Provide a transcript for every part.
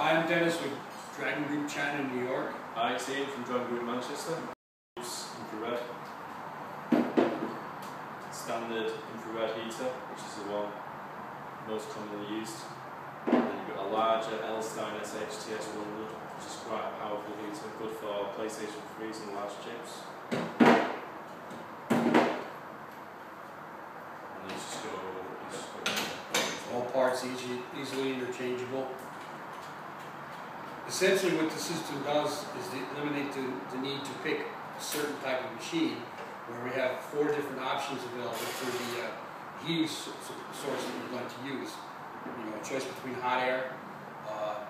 Hi, I'm Dennis with Dragon Group China, New York. Hi, it's Ian from Dragon Group Manchester. Infrared. Standard infrared heater, which is the one most commonly used. And then you've got a larger L-Stein SHTS 100, which is quite a powerful heater, good for PlayStation 3s and large chips. And you just go. All parts easily interchangeable. Essentially what the system does is to eliminate the need to pick a certain type of machine, where we have 4 different options available for the heating source that you'd like to use. You know, a choice between hot air, a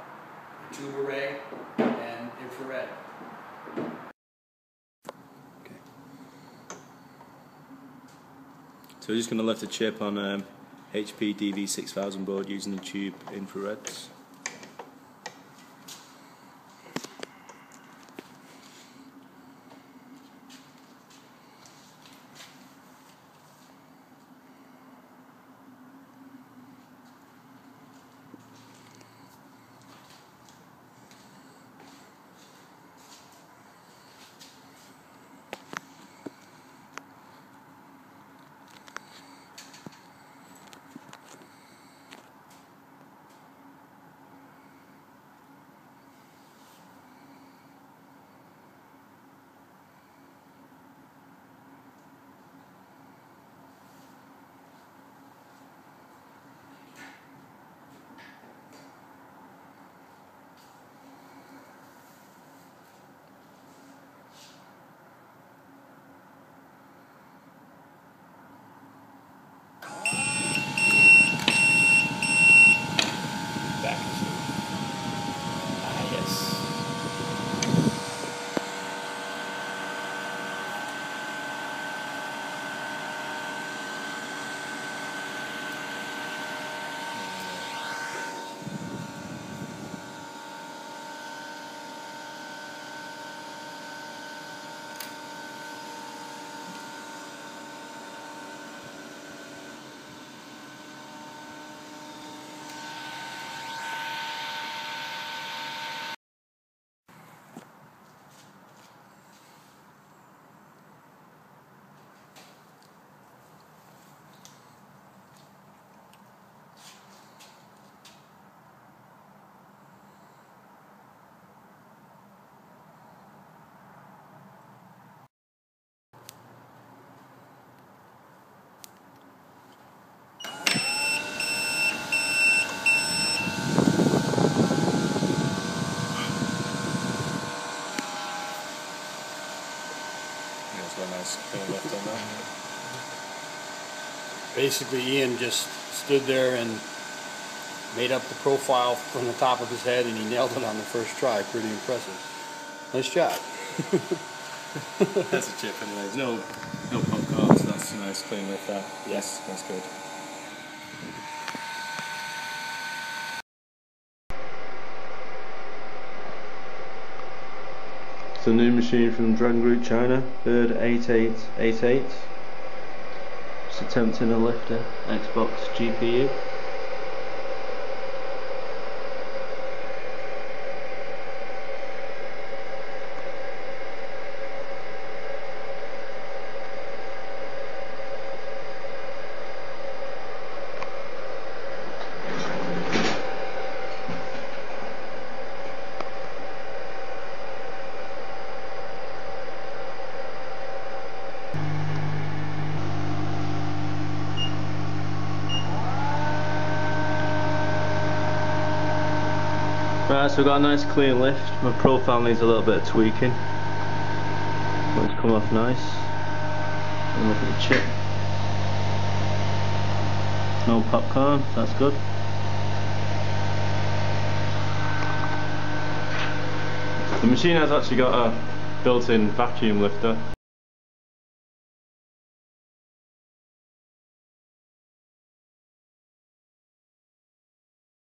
tube array, and infrared. Okay. So we're just going to lift a chip on HP DV6000 board using the tube infrareds. Nice clean lift on that. Basically, Ian just stood there and made up the profile from the top of his head, and he nailed it on the first try. Pretty impressive. Nice job. That's a chip anyways. No popcorn, so that's a nice clean lift there. Yes, that's good. It's a new machine from Dragon Group China, Bird 8888. Just attempting a lifter, Xbox GPU. Right, so we've got a nice clean lift. My profile needs a little bit of tweaking. Want to come off nice. And look at the chip. No popcorn, that's good. The machine has actually got a built-in vacuum lifter.